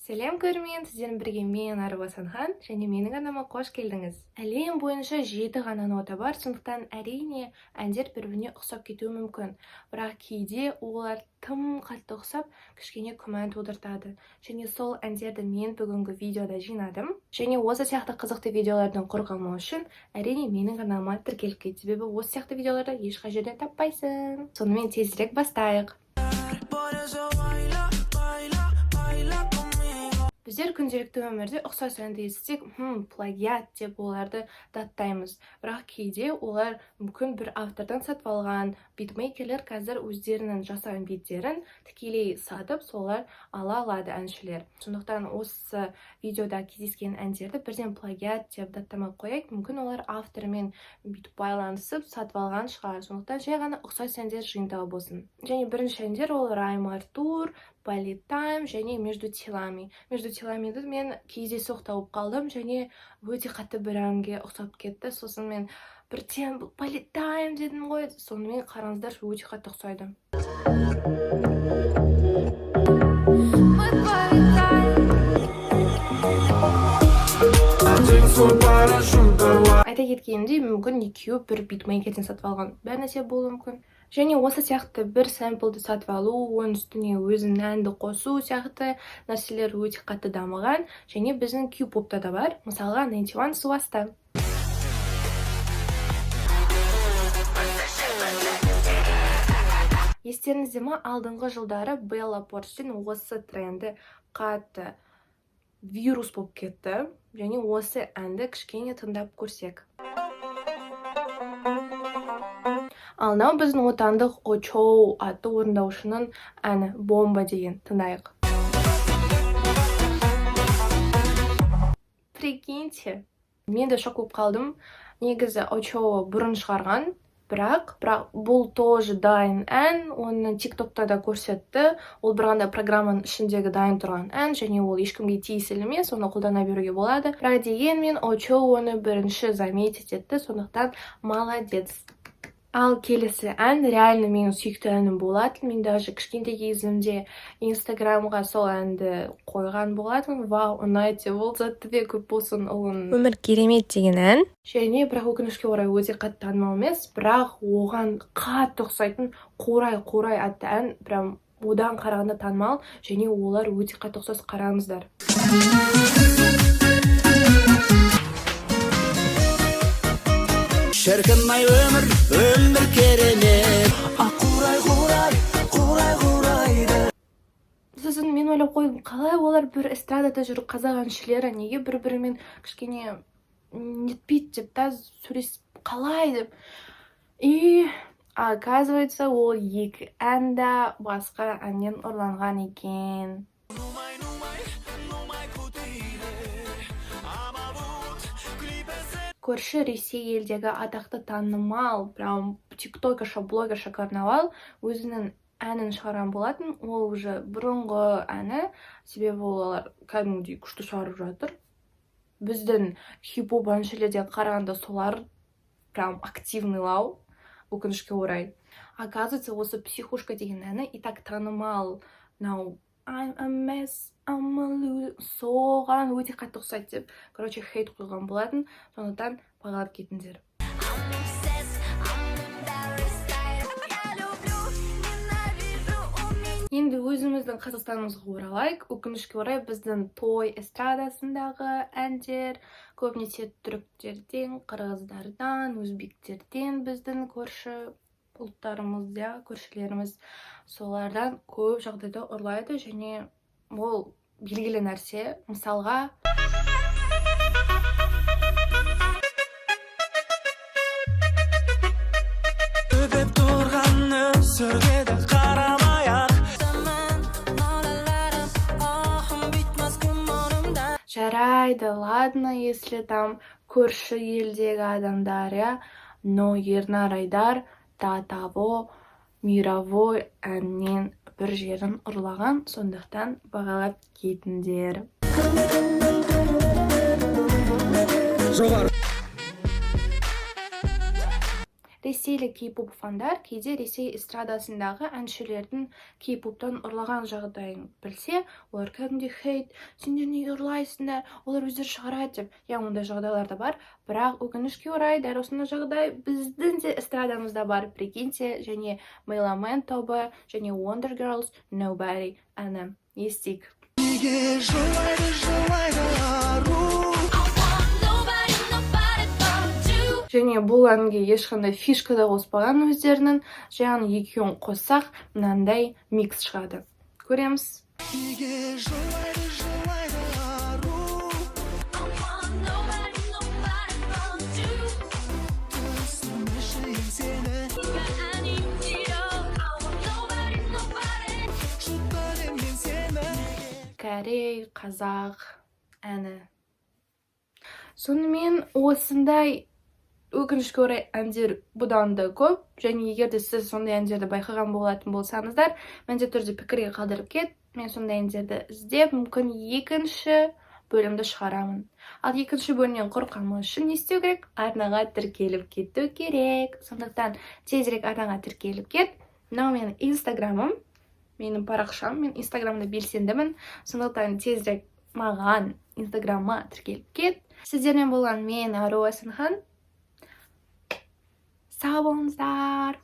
Сәлем көрермен, сіздермен бірге мен Ару Асанхан және менің арнама қош келдіңіз. Әлем бойынша 7 ғана нота бар, сондықтан әрине әндер бір-біріне ұқсап кетуі мүмкін. Бірақ кейде олар тым қатты ұқсап, кішкене күмән тудыртады. Және сол әндерді мен бүгінгі видеода жинадым. Және осы сияқты қызықты видеолардан қорғалмау үшін әрине менің арнама тіркеліп кет, себебі осы сияқты видеоларды ешқай жерден таппайсың. Сонымен тезірек бастайық. Біздер күнделікті өмірде ұқсас әнді естісек, плагиат деп оларды даттаймыз. Бірақ кейде олар мүмкін бір автордан сатып алған. Битмейкерлер қазір өздерінің жасаған биттерін тікелей сатып, солар ала алады әншілер. Сондықтан осы видеода кездескен әндерді бірден плагиат деп даттамай қояйық. Мүмкін олар автормен бүйтіп байланысып сатып алған шығар. Сондықтан жай ғана ұқсас әндер жиынтығы болсын. Және бірінші әндер ол Райм Артур, Полетайм және Между телами. Между теламиді мен кездейсоқ тауып қалдым және өте қатты бір әнге ұқсап кетті. Сосын мен бірден Полетайм дедім ғой. Сонымен қараңыздар, өте қатты ұқсайды. Айта кеткенде мүмкін екеуі бір битмейкерден сатып алған. Бәр нәрсе болуы мүмкін. Және осы сияқты бір сэмплді сатып алу, оның үстіне өзінің әнді қосу сияқты нәрселер өте қатты дамыған. Және біздің Q-попта да бар. Мысалға 91 Swasta. Естеріңізде ме, алдыңғы жылдары Белла Порчтен осы тренді қатты вирус болып кетті. Және осы әнді кішкене тыңдап көрсек. Ал мынау біздің отандық Очоу атты орындаушының әні Бомба деген, тыңдайық. Прикиньте, мен де шок болып қалдым. Негізі Очоу бұрын шығарған, бірақ бұл тоже дайын ән, оны TikTok'та да көрсетті. Ол бірғанда программаның ішіндегі дайын тұрған ән, және ол ешкімге тиесілі емес, оны қолдана беруге болады. Бірақ дегенмен Очоу оны бірінші заметить етті, сондықтан молодец. Ал келесі ән реально менің сүйікті әнім болатын. Мен даже кішкентай кезімде Инстаграмға сол әнді қойған болатын. Вау, ұнайды, ол затты көп болсын, ұлын. Өмір керемет деген ән. Және бірақ өкінішке орай өте қатты танымал емес, бірақ оған қатты ұқсайтын Қурай атты ән прям одан қарағанда танымал, және олар өте қатты ұқсас, қараңыздар. Шіркінмай өмір керемет. Қурайды. Сосын мен ойлап қойдым, қалай олар бір эстрадада жүріп, қазақ әншілері неге бір-бірімен кішкене нетпейді деп, сөйлесіп қалай деп. И оказывается, ол екі әнді басқа әннен ұрланған екен. Көрші Ресей елдегі атақты танымал, прям тиктокерша, блогерша Карнавал өзінің әнін шығарған болатын. Ол уже бұрынғы әні, себебі олар кәдімгідей күшті шығарып жатыр. Біздің хип-хоп әншілерден қарағанда солар прям активныйлау, өкінішке орай. Оказывается, осы Психушка деген әні и так танымал. Now I'm a mess, I'm a loser. Соған өте қатты ұқсайды деп, короче, хейт қойған болатын. Сондықтан бағалап кетіңдер. Енді өзіміздің Қазақстанымызға оралайық. Өкінішке орай біздің той эстрадасындағы әндер көбінесе түріктерден, қырғыздардан, өзбектерден, біздің көрші ұлттарымызда, көршілеріміз солардан көп жағдайда ұрлайды, және ол белгілі нәрсе. Мысалға Өбеп тұрғаны сөргеді қарамай-ақ. жарайды, ладно, если там көрші елдегі адамдар, но Ернар Айдар до того мировой әннен бір жерін ұрлаған, сондықтан бағалап кетіңдер. ресейлік кей-поп фандар кейде Ресей эстрадасындағы әншілердің кей-поптан ұрлаған жағдайын білсе, олар кәдімгідей хейт, сендер неге ұрлайсыңдар, олар өздері шығарады деп. Я, ондай жағдайлар да бар, бірақ өкінішке орай дәл осындай жағдай біздің де эстрадамызда бар. Прикиньте, және Мейламен тобы, және Wonder Girls, Nobody әні. Естейік. неге жылайды ару. Және бұл әнге ешқандай фишка да қоспаған өздерінің, жаңағы екеуін қоссақ, мынандай микс шығады. Көреміз. неге жылайды ару. Түсінбеші еңсені, жұтпадым мен сені. Корей, қазақ әні. Сонымен осындай өкінішке орай әндер бұдан да көп, және егер де сіз сондай әндерді байқаған болатын болсаңыздар, міндетті түрде пікірге қалдырып кет. Мен сондай әндерді іздеп, мүмкін екінші бөлімді шығарамын. Ал екінші бөлімнен қорыққанымыз үшін не істеу керек? Арнаға тіркеліп кету керек. Сондықтан тезірек арнаға тіркеліп кет. Мынау менің инстаграмым, менің парақшам, мен инстаграмда белсендімін. Сондықтан тезірек маған инстаграмма тіркеліп кет. Сіздермен болған мен Ару Асанхан. Сау болыңыздар.